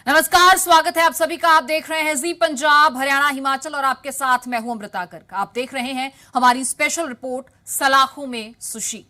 नमस्कार, स्वागत है आप सभी का। आप देख रहे हैं जी पंजाब, हरियाणा, हिमाचल और आपके साथ मैं हूं अमृता गर्ग। आप देख रहे हैं हमारी स्पेशल रिपोर्ट सलाखों में सुशील।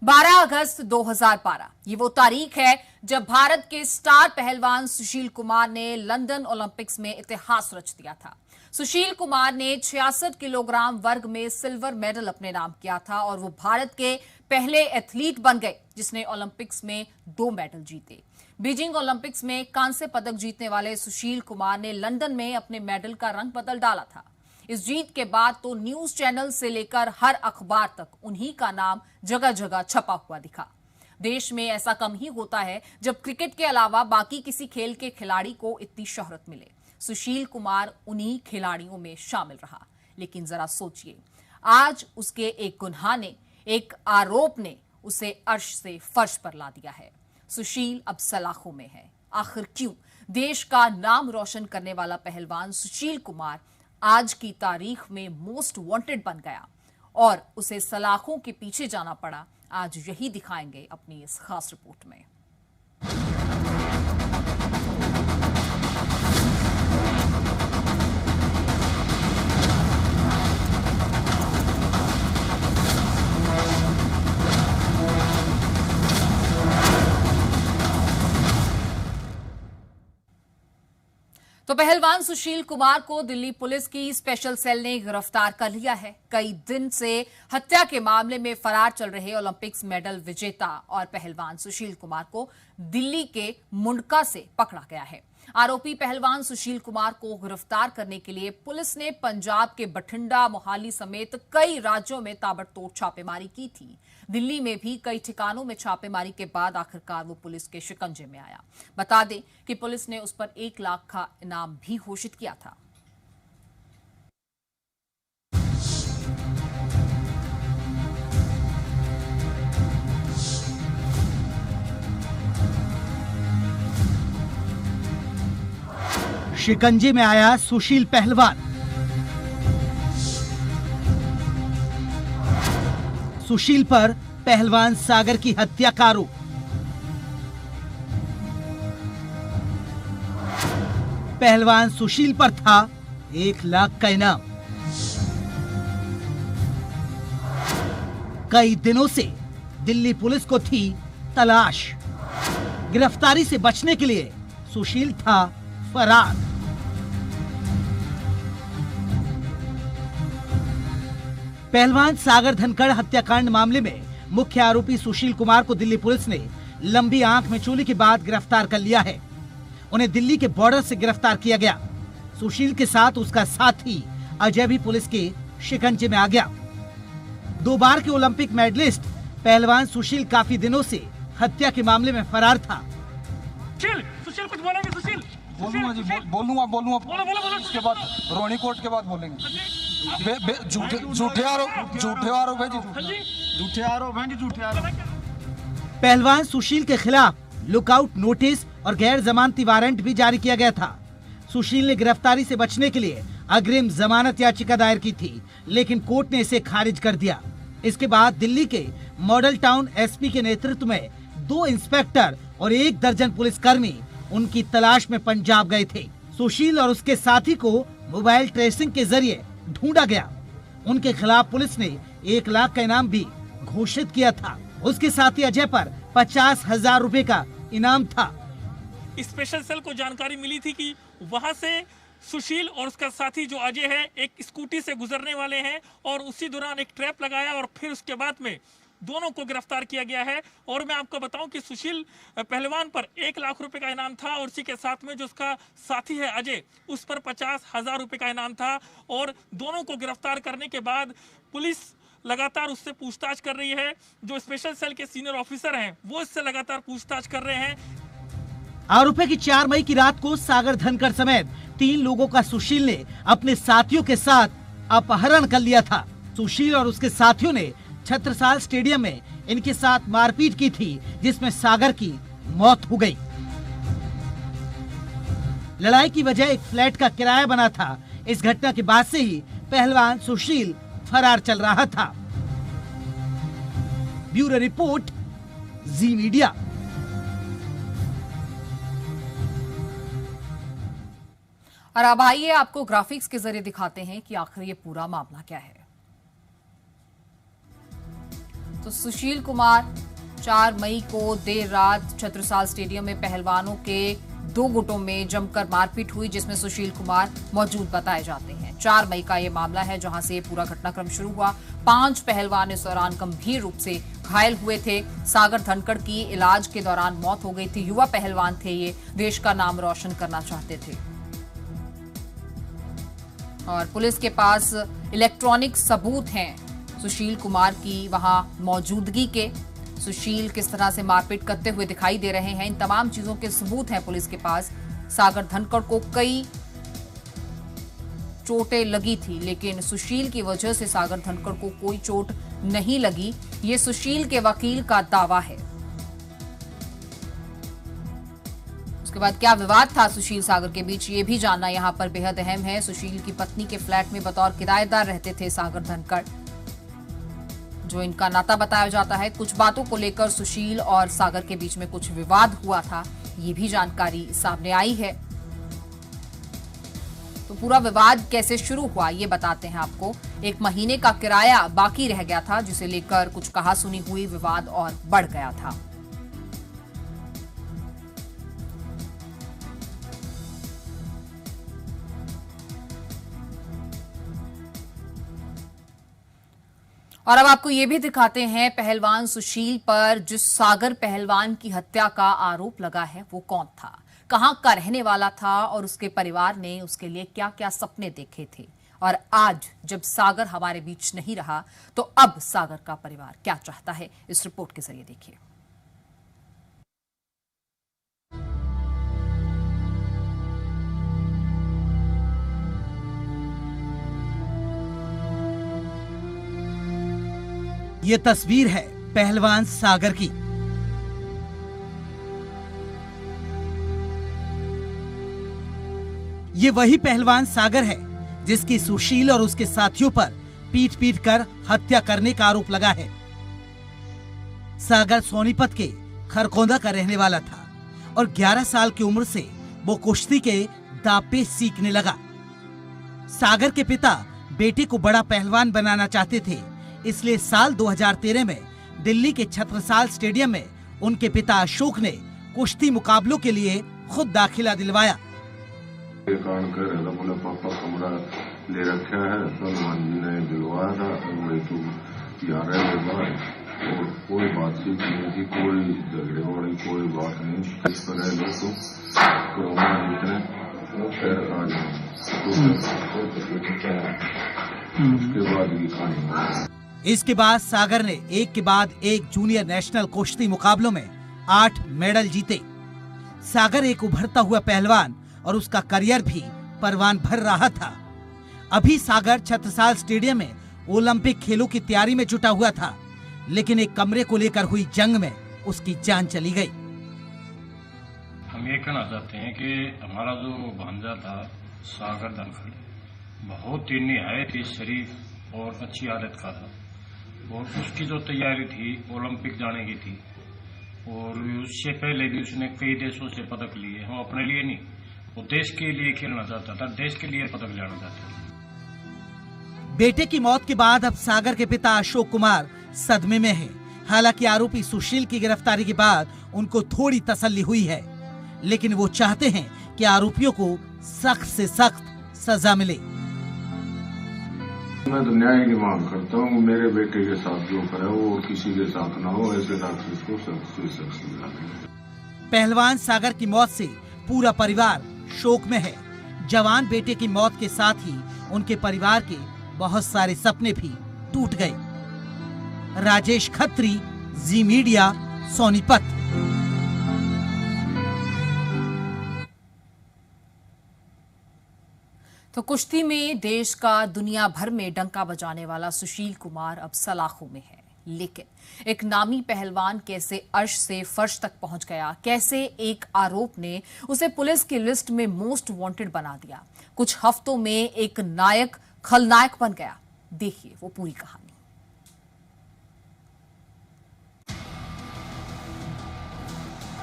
12 अगस्त 2012 ये वो तारीख है जब भारत के स्टार पहलवान सुशील कुमार ने लंदन ओलंपिक्स में इतिहास रच दिया था। सुशील कुमार ने 66 किलोग्राम वर्ग में सिल्वर मेडल अपने नाम किया था और वो भारत के पहले एथलीट बन गए जिसने ओलंपिक्स में 2 मेडल जीते। बीजिंग ओलंपिक्स में कांस्य पदक जीतने वाले सुशील कुमार ने लंदन में अपने मेडल का रंग बदल डाला था। इस जीत के बाद तो न्यूज चैनल से लेकर हर अखबार तक उन्हीं का नाम जगह जगह छपा हुआ दिखा। देश में ऐसा कम ही होता है जब क्रिकेट के अलावा बाकी किसी खेल के खिलाड़ी को इतनी शोहरत मिले। सुशील कुमार उन्हीं खिलाड़ियों में शामिल रहा। लेकिन जरा सोचिए, आज उसके एक गुनाह ने, एक आरोप ने उसे अर्श से फर्श पर ला दिया है। सुशील अब सलाखों में है। आखिर क्यों? देश का नाम रोशन करने वाला पहलवान सुशील कुमार आज की तारीख में मोस्ट वांटेड बन गया और उसे सलाखों के पीछे जाना पड़ा। आज यही दिखाएंगे अपनी इस खास रिपोर्ट में। तो पहलवान सुशील कुमार को दिल्ली पुलिस की स्पेशल सेल ने गिरफ्तार कर लिया है। कई दिन से हत्या के मामले में फरार चल रहे ओलंपिक्स मेडल विजेता और पहलवान सुशील कुमार को दिल्ली के मुंडका से पकड़ा गया है। आरोपी पहलवान सुशील कुमार को गिरफ्तार करने के लिए पुलिस ने पंजाब के बठिंडा, मोहाली समेत कई राज्यों में ताबड़तोड़ छापेमारी की थी। दिल्ली में भी कई ठिकानों में छापेमारी के बाद आखिरकार वो पुलिस के शिकंजे में आया। बता दें कि पुलिस ने उस पर 1 लाख का इनाम भी घोषित किया था। शिकंजे में आया सुशील पहलवान। सुशील पर पहलवान सागर की हत्या का आरोप। पहलवान सुशील पर था 1 लाख का इनाम। कई दिनों से दिल्ली पुलिस को थी तलाश। गिरफ्तारी से बचने के लिए सुशील था फरार। पहलवान सागर धनखड़ हत्याकांड मामले में मुख्य आरोपी सुशील कुमार को दिल्ली पुलिस ने लंबी आंख में चूली के बाद गिरफ्तार कर लिया है। उन्हें दिल्ली के बॉर्डर से गिरफ्तार किया गया। सुशील के साथ उसका साथी अजय भी पुलिस के शिकंजे में आ गया। 2 बार के ओलंपिक मेडलिस्ट पहलवान सुशील काफी दिनों से हत्या के मामले में फरार था। सुशील कुछ बोलेंगे? सुशील बोलूंगा जी, बोलूंगा। उसके बाद रोहिणी कोर्ट के बाद बोलेंगे। झूठे आरोप है जी। पहलवान सुशील के खिलाफ लुकआउट नोटिस और गैर जमानती वारंट भी जारी किया गया था। सुशील ने गिरफ्तारी से बचने के लिए अग्रिम जमानत याचिका दायर की थी, लेकिन कोर्ट ने इसे खारिज कर दिया। इसके बाद दिल्ली के मॉडल टाउन एसपी के नेतृत्व में 2 इंस्पेक्टर और 1 दर्जन पुलिसकर्मी उनकी तलाश में पंजाब गए थे। सुशील और उसके साथी को मोबाइल ट्रेसिंग के जरिए ढूंढा गया। उनके खिलाफ पुलिस ने 1 लाख का इनाम भी घोषित किया था। उसके साथी अजय पर 50,000 रुपए का इनाम था। स्पेशल सेल को जानकारी मिली थी कि वहां से सुशील और उसका साथी जो अजय है एक स्कूटी से गुजरने वाले हैं और उसी दौरान एक ट्रैप लगाया और फिर उसके बाद में दोनों को गिरफ्तार किया गया है। और मैं आपको बताऊं कि सुशील पहलवान पर 1 लाख रुपए का इनाम था और उसी के साथ में जो उसका साथी है अजय, उस पर 50,000 रुपए का इनाम था। और दोनों को गिरफ्तार करने के बाद पुलिस लगातार उससे पूछताछ कर रही है। जो स्पेशल सेल के सीनियर ऑफिसर हैं वो इससे लगातार पूछताछ कर रहे हैं। आरोपी की 4 मई की रात को सागर धनखड़ समेत 3 लोगों का सुशील ने अपने साथियों के साथ अपहरण कर लिया था। सुशील और उसके साथियों ने छत्रसाल स्टेडियम में इनके साथ मारपीट की थी, जिसमें सागर की मौत हो गई। लड़ाई की वजह एक फ्लैट का किराया बना था। इस घटना के बाद से ही पहलवान सुशील फरार चल रहा था। ब्यूरो रिपोर्ट, जी मीडिया। और अब आइए आपको ग्राफिक्स के जरिए दिखाते हैं कि आखिर ये पूरा मामला क्या है। तो सुशील कुमार 4 मई को देर रात छत्रसाल स्टेडियम में पहलवानों के 2 गुटों में जमकर मारपीट हुई, जिसमें सुशील कुमार मौजूद बताए जाते हैं। 4 मई का ये मामला है जहां से पूरा घटनाक्रम शुरू हुआ। 5 पहलवान इस दौरान गंभीर रूप से घायल हुए थे। सागर धनखड़ की इलाज के दौरान मौत हो गई थी। युवा पहलवान थे ये, देश का नाम रोशन करना चाहते थे। और पुलिस के पास इलेक्ट्रॉनिक सबूत हैं सुशील कुमार की वहां मौजूदगी के। सुशील किस तरह से मारपीट करते हुए दिखाई दे रहे हैं, इन तमाम चीजों के सबूत हैं पुलिस के पास। सागर धनखड़ को कई चोटें लगी थी, लेकिन सुशील की वजह से सागर धनखड़ को कोई चोट नहीं लगी, ये सुशील के वकील का दावा है। उसके बाद क्या विवाद था सुशील सागर के बीच, ये भी जानना यहां पर बेहद अहम है। सुशील की पत्नी के फ्लैट में बतौर किराएदार रहते थे सागर धनखड़, जो इनका नाता बताया जाता है। कुछ बातों को लेकर सुशील और सागर के बीच में कुछ विवाद हुआ था, ये भी जानकारी सामने आई है। तो पूरा विवाद कैसे शुरू हुआ ये बताते हैं आपको। 1 महीने का किराया बाकी रह गया था, जिसे लेकर कुछ कहासुनी हुई, विवाद और बढ़ गया था। और अब आपको ये भी दिखाते हैं पहलवान सुशील पर जिस सागर पहलवान की हत्या का आरोप लगा है वो कौन था, कहां का रहने वाला था और उसके परिवार ने उसके लिए क्या क्या सपने देखे थे। और आज जब सागर हमारे बीच नहीं रहा तो अब सागर का परिवार क्या चाहता है, इस रिपोर्ट के जरिए देखिए। ये तस्वीर है पहलवान सागर की। ये वही पहलवान सागर है जिसकी सुशील और उसके साथियों पर पीट पीट कर हत्या करने का आरोप लगा है। सागर सोनीपत के खरकोंदा का रहने वाला था और 11 साल की उम्र से वो कुश्ती के दांव सीखने लगा। सागर के पिता बेटे को बड़ा पहलवान बनाना चाहते थे, इसलिए साल 2013 में दिल्ली के छत्रसाल स्टेडियम में उनके पिता अशोक ने कुश्ती मुकाबलों के लिए खुद दाखिला दिलवाया। कारण कर बोला पापा कमरा ले रखा है, सलमान जी ने दिलवाया था, वही तो यार और कोई बातचीत नहीं थी, कोई झगड़े वाली कोई बात नहीं। इस पर है दोस्तों कोरोना जितने फिर आ जाए उसके बाद की कहानी। इसके बाद सागर ने एक के बाद एक जूनियर नेशनल कुश्ती मुकाबलों में 8 मेडल जीते। सागर एक उभरता हुआ पहलवान और उसका करियर भी परवान भर रहा था। अभी सागर छत्रसाल स्टेडियम में ओलंपिक खेलों की तैयारी में जुटा हुआ था, लेकिन एक कमरे को लेकर हुई जंग में उसकी जान चली गई। हम ये कहना चाहते हैं कि हमारा जो भांजा था सागर धनखड़ बहुत ही निहायत ही शरीफ और अच्छी आदत का था, और उसकी जो तैयारी थी ओलंपिक जाने की थी, और उससे पहले भी उसने कई देशों से पदक लिए। हम अपने लिए नहीं, वो देश के लिए खेलना चाहता था, देश के लिए पदक लाना चाहता था। बेटे की मौत के बाद अब सागर के पिता अशोक कुमार सदमे में हैं। हालांकि आरोपी सुशील की गिरफ्तारी के बाद उनको थोड़ी तसल्ली हुई है, लेकिन वो चाहते हैं कि आरोपियों को सख्त से सख्त सजा मिले। मैं तो न्याय की मांग करता हूँ, मेरे बेटे के साथ जो करे वो और किसी के साथ ना हो, ऐसे राक्षस को सख्त से सख्त सजा मिले। पहलवान सागर की मौत से पूरा परिवार शोक में है। जवान बेटे की मौत के साथ ही उनके परिवार के बहुत सारे सपने भी टूट गए। राजेश खत्री, जी मीडिया, सोनीपत। तो कुश्ती में देश का दुनिया भर में डंका बजाने वाला सुशील कुमार अब सलाखों में है, लेकिन एक नामी पहलवान कैसे अर्श से फर्श तक पहुंच गया, कैसे एक आरोप ने उसे पुलिस की लिस्ट में मोस्ट वांटेड बना दिया, कुछ हफ्तों में एक नायक खलनायक बन गया। देखिए वो पूरी कहानी।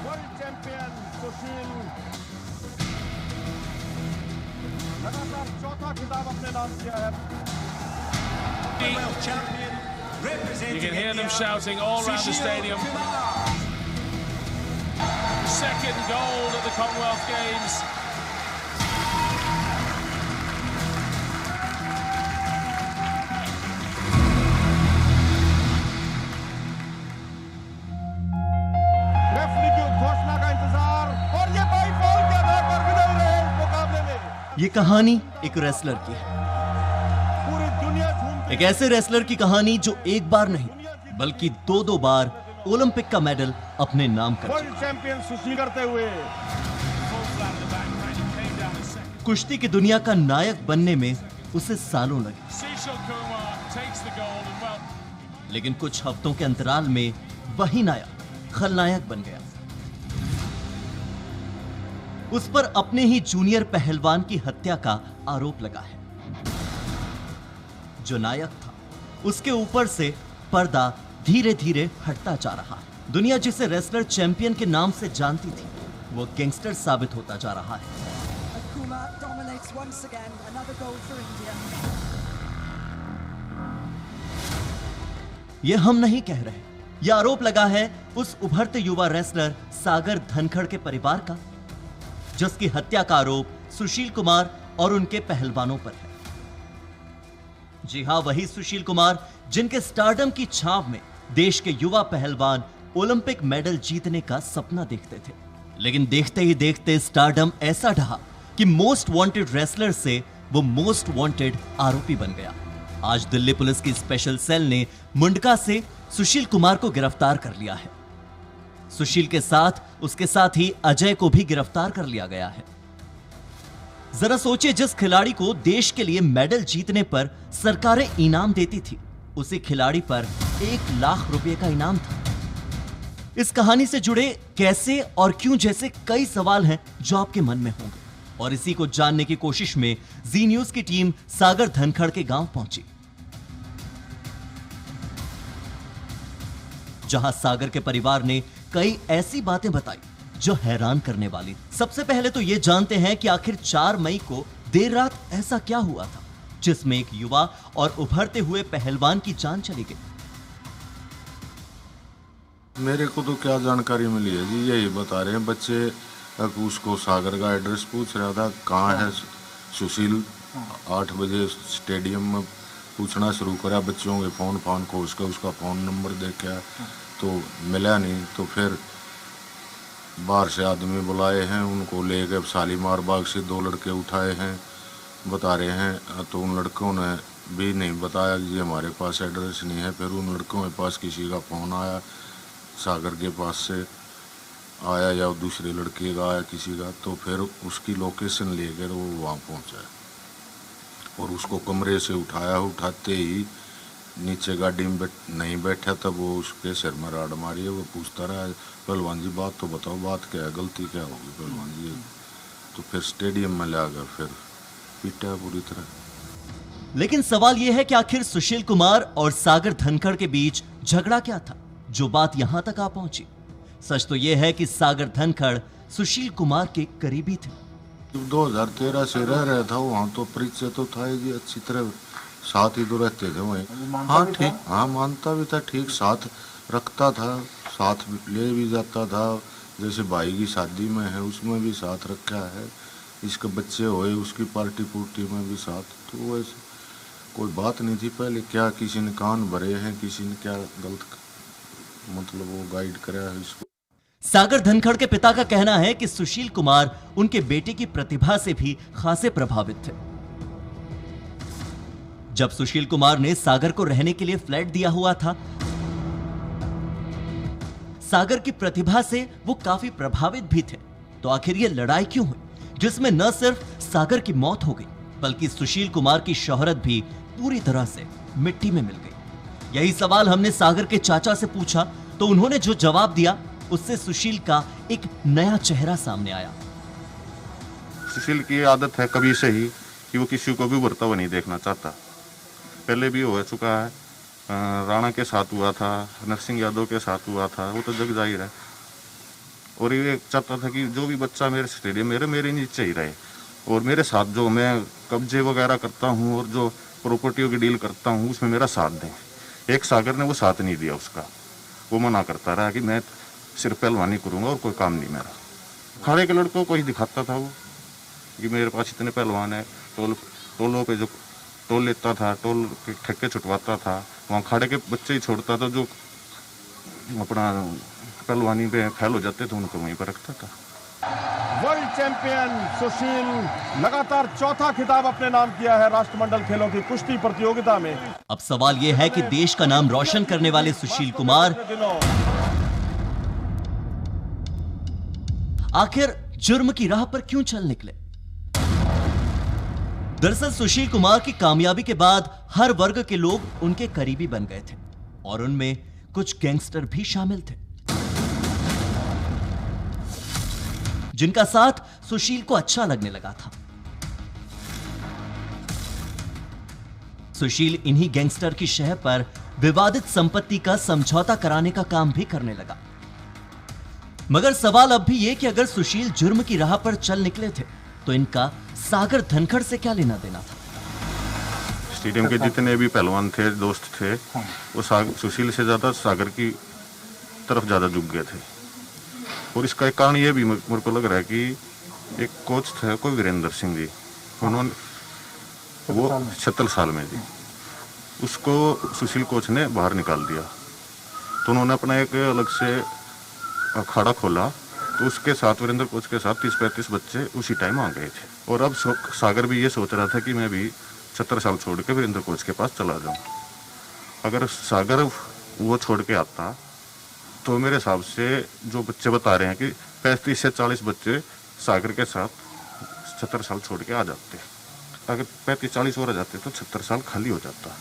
वर्ल्ड चैंपियन सुशील लगातार चौथा खिताब अपने नाम किया है। You can hear them shouting all around the stadium. Second gold at the Commonwealth Games. Referee की घोषणा का इंतजार और ये बाई फॉल के आधार पर विनर रहे इस मुकाबले में। ये कहानी एक रेसलर की है, पूरी दुनिया झूमती एक ऐसे रेसलर की कहानी जो एक बार नहीं बल्कि दो बार ओलंपिक का मेडल अपने नाम कर वर्ल्ड चैंपियन सुशील करते हुए कुश्ती की दुनिया का नायक बनने में उसे सालों लगे, Sushil Kumar takes the gold and well. लेकिन कुछ हफ्तों के अंतराल में वही नायक खलनायक बन गया। उस पर अपने ही जूनियर पहलवान की हत्या का आरोप लगा है। जो नायक था उसके ऊपर से पर्दा धीरे धीरे हटता जा रहा है। दुनिया जिसे रेसलर चैंपियन के नाम से जानती थी वो गैंगस्टर साबित होता जा रहा है। Kumar dominates once again, another goal for India. ये हम नहीं कह रहे, यह आरोप लगा है उस उभरते युवा रेसलर सागर धनखड़ के परिवार का, जिसकी हत्या का आरोप सुशील कुमार और उनके पहलवानों पर है। जी हां, वही सुशील कुमार जिनके स्टारडम की छाव में देश के युवा पहलवान ओलंपिक मेडल जीतने का सपना देखते थे। लेकिन देखते ही देखते स्टारडम ऐसा ढहा कि मोस्ट वांटेड रेसलर से वो मोस्ट वांटेड आरोपी बन गया। आज दिल्ली पुलिस की स्पेशल सेल ने मुंडका से सुशील कुमार को गिरफ्तार कर लिया है। सुशील के साथ उसके साथी अजय को भी गिरफ्तार कर लिया गया है। जरा सोचिए, जिस खिलाड़ी को देश के लिए मेडल जीतने पर सरकारें इनाम देती थी, उसी खिलाड़ी पर 1 लाख रुपए का इनाम था। इस कहानी से जुड़े कैसे और क्यों जैसे कई सवाल हैं जो आपके मन में होंगे, और इसी को जानने की कोशिश में जी न्यूज की टीम सागर धनखड़ के गांव पहुंची, जहां सागर के परिवार ने कई ऐसी बातें बताई जो हैरान करने वाली। सबसे पहले तो यह जानते हैं कि आखिर 4 मई को देर रात ऐसा क्या हुआ था जिसमें एक युवा और उभरते हुए पहलवान की जान चली गई। मेरे को तो क्या जानकारी मिली है जी, यही बता रहे हैं बच्चे उसको सागर का एड्रेस पूछ रहा था, कहाँ है सुशील। 8 बजे स्टेडियम में पूछना शुरू करा बच्चों के फ़ोन खोज कर उसका फ़ोन नंबर देखा तो मिला नहीं। तो फिर बाहर से आदमी बुलाए हैं, उनको लेकर शालीमार बाग से 2 लड़के उठाए हैं, बता रहे हैं। तो उन लड़कों ने भी नहीं बताया कि हमारे पास एड्रेस नहीं है। फिर उन लड़कों के पास किसी का फ़ोन आया, सागर के पास से आया या दूसरे लड़के का आया किसी का, तो फिर उसकी लोकेशन लेकर वो वहाँ पहुँचा और उसको कमरे से उठाया। उठाते ही नीचे गाड़ी में नहीं बैठा तब वो उसके सिर में राड मारी है। वो पूछता रहा, पहलवान जी बात तो बताओ, बात क्या है, गलती क्या होगी पहलवान जी। तो फिर स्टेडियम में लाकर फिर पीटा पूरी तरह। लेकिन सवाल यह है कि आखिर सुशील कुमार और सागर धनखड़ के बीच झगड़ा क्या था जो बात यहां तक आ पहुंची। सच तो यह है कि सागर धनखड़ सुशील कुमार के करीबी थे। 2013 से रह रहा था वहाँ, तो परिचय तो था ही जी, अच्छी तरह साथ ही तो रहते थे वहीं। हाँ ठीक, हाँ मानता भी था, ठीक साथ रखता था, साथ ले भी जाता था। जैसे भाई की शादी में है उसमें भी साथ रखा है, इसके बच्चे हुए उसकी पार्टी पुर्टी में भी साथ। तो वैसे कोई बात नहीं थी पहले, क्या किसी ने कान भरे हैं, किसी ने क्या गलत मतलब वो गाइड करा है इसको। सागर धनखड़ के पिता का कहना है कि सुशील कुमार उनके बेटे की प्रतिभा से भी खासे प्रभावित थे। जब सुशील कुमार ने सागर को रहने के लिए फ्लैट दिया हुआ था, सागर की प्रतिभा से वो काफी प्रभावित भी थे। तो आखिर ये लड़ाई क्यों हुई जिसमें न सिर्फ सागर की मौत हो गई बल्कि सुशील कुमार की शोहरत भी पूरी तरह से मिट्टी में मिल गई। यही सवाल हमने सागर के चाचा से पूछा तो उन्होंने जो जवाब दिया उससे सुशील का एक नया चेहरा सामने आया। सुशील की आदत है कभी से ही कि वो किसी को भी उभरता हुआ नहीं देखना चाहता। पहले भी हो चुका है, राणा के साथ हुआ था, नरसिंह यादव के साथ हुआ था, वो तो जग जाहिर है। और ये चाहता था कि जो भी बच्चा मेरे स्टेडियम मेरे नीचे ही रहे। और मेरे साथ जो मैं कब्जे वगैरह करता हूँ और जो प्रॉपर्टियों की डील करता हूँ उसमें मेरा साथ दें। एक सागर ने वो साथ नहीं दिया उसका, वो मना करता रहा कि मैं सिर्फ पहलवानी करूँगा और कोई काम नहीं मेरा। खाड़े के लड़कों को ही दिखाता था वो कि मेरे पास इतने पहलवान है, टोलों पे जो टोल लेता था, टोल के ठेके छुटवाता था, वहाँ खाड़े के बच्चे ही छोड़ता था जो अपना पहलवानी पे फेल हो जाते थे उनको वहीं पर रखता था। वर्ल्ड चैंपियन सुशील लगातार चौथा खिताब अपने नाम किया है राष्ट्रमंडल खेलों की कुश्ती प्रतियोगिता में। अब सवाल यह है कि देश का नाम रोशन करने वाले सुशील कुमार आखिर जुर्म की राह पर क्यों चल निकले? दरअसल सुशील कुमार की कामयाबी के बाद हर वर्ग के लोग उनके करीबी बन गए थे और उनमें कुछ गैंगस्टर भी शामिल थे, जिनका साथ सुशील को अच्छा लगने लगा था। सुशील इन्हीं गैंगस्टर की शह पर विवादित संपत्ति का समझौता कराने का काम भी करने लगा। मगर सवाल अब भी यह कि अगर सुशील जुर्म की राह पर चल निकले थे तो इनका सागर धनखड़ से क्या लेना देना था? स्टेडियम के जितने भी पहलवान थे, दोस्त थे, वो सुशील से ज्यादा सागर की तरफ ज्यादा झुक गए थे। और इसका एक कारण ये भी मेरे को लग रहा है कि एक कोच थे कोई वीरेंद्र सिंह जी, उन्होंने वो 76 साल में जी, उसको सुशील कोच ने बाहर निकाल दिया। तो उन्होंने अपना एक अलग से अखाड़ा खोला, तो उसके साथ वीरेंद्र कोच के साथ 30-35 बच्चे उसी टाइम आ गए थे। और अब सागर भी ये सोच रहा था कि मैं भी 70 साल छोड़ के वीरेंद्र कोच के पास चला जाऊं। अगर सागर वो छोड़ के आता तो मेरे हिसाब से जो बच्चे बता रहे हैं कि 35 से 40 बच्चे सागर के साथ 70 साल छोड़ के आ जाते। अगर 35-40 और आ जाते तो 70 साल खाली हो जाता।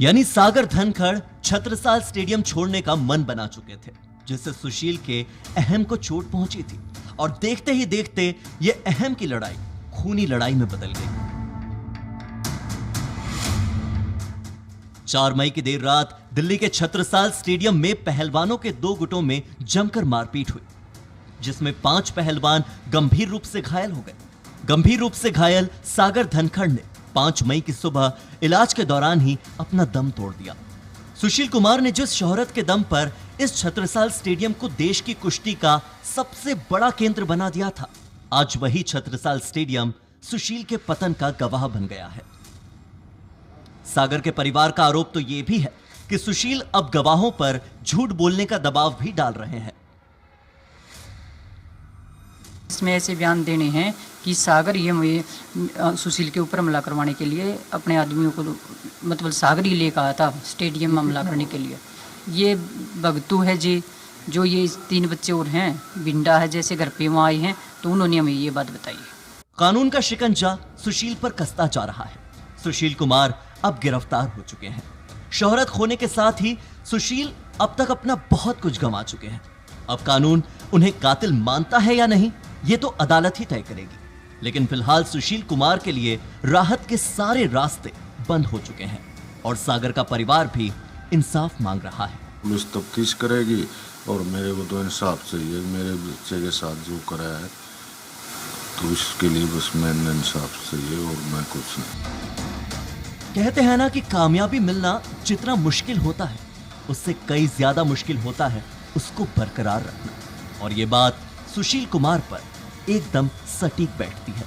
यानी सागर धनखड़ छत्रसाल स्टेडियम छोड़ने का मन बना चुके थे, जिससे सुशील के अहम को चोट पहुंची थी और देखते ही देखते ये अहम की लड़ाई खूनी लड़ाई में बदल गई। 4 मई की देर रात दिल्ली के छत्रसाल स्टेडियम में पहलवानों के 2 गुटों में जमकर मारपीट हुई, जिसमें 5 पहलवान गंभीर रूप से घायल हो गए। गंभीर रूप से घायल सागर धनखड़ ने 5 मई की सुबह इलाज के दौरान ही अपना दम तोड़ दिया। सुशील कुमार ने जिस शोहरत के दम पर इस छत्रसाल स्टेडियम को देश की कुश्ती का सबसे बड़ा केंद्र बना दिया था, आज वही छत्रसाल स्टेडियम सुशील के पतन का गवाह बन गया है। सागर के परिवार का आरोप तो यह भी है कि सुशील अब गवाहों पर झूठ बोलने का दबाव भी डाल रहे हैं। इसमें ऐसे बयान देने हैं कि सागर ये सुशील के ऊपर हमला करवाने के लिए अपने आदमियों को मतलब सागर ही लेकर आया था स्टेडियम में हमला करने के लिए। ये भगतू है जी, जो ये 3 बच्चे और हैं, बिंडा है जैसे घर पे वहाँ आए हैं, तो उन्होंने हमें ये बात बताई है। कानून का शिकंजा सुशील पर कसता जा रहा है। सुशील कुमार अब गिरफ्तार हो चुके हैं। शोहरत खोने के साथ ही सुशील अब तक अपना बहुत कुछ गंवा चुके हैं। अब कानून उन्हें कातिल मानता है या नहीं, ये तो अदालत ही तय करेगी। लेकिन फिलहाल सुशील कुमार के लिए राहत के सारे रास्ते बंद हो चुके हैं और सागर का परिवार भी इंसाफ मांग रहा है। पुलिस तफ्तीश करेगी और मेरे को तो इंसाफ चाहिए। मेरे बच्चे के साथ जो कराया है तो उसके लिए बस मैंने इंसाफ चाहिए और मैं कुछ नहीं। कहते हैं ना कि कामयाबी मिलना जितना मुश्किल होता है उससे कई ज्यादा मुश्किल होता है उसको बरकरार रखना, और ये बात सुशील कुमार पर एकदम सटीक बैठती है।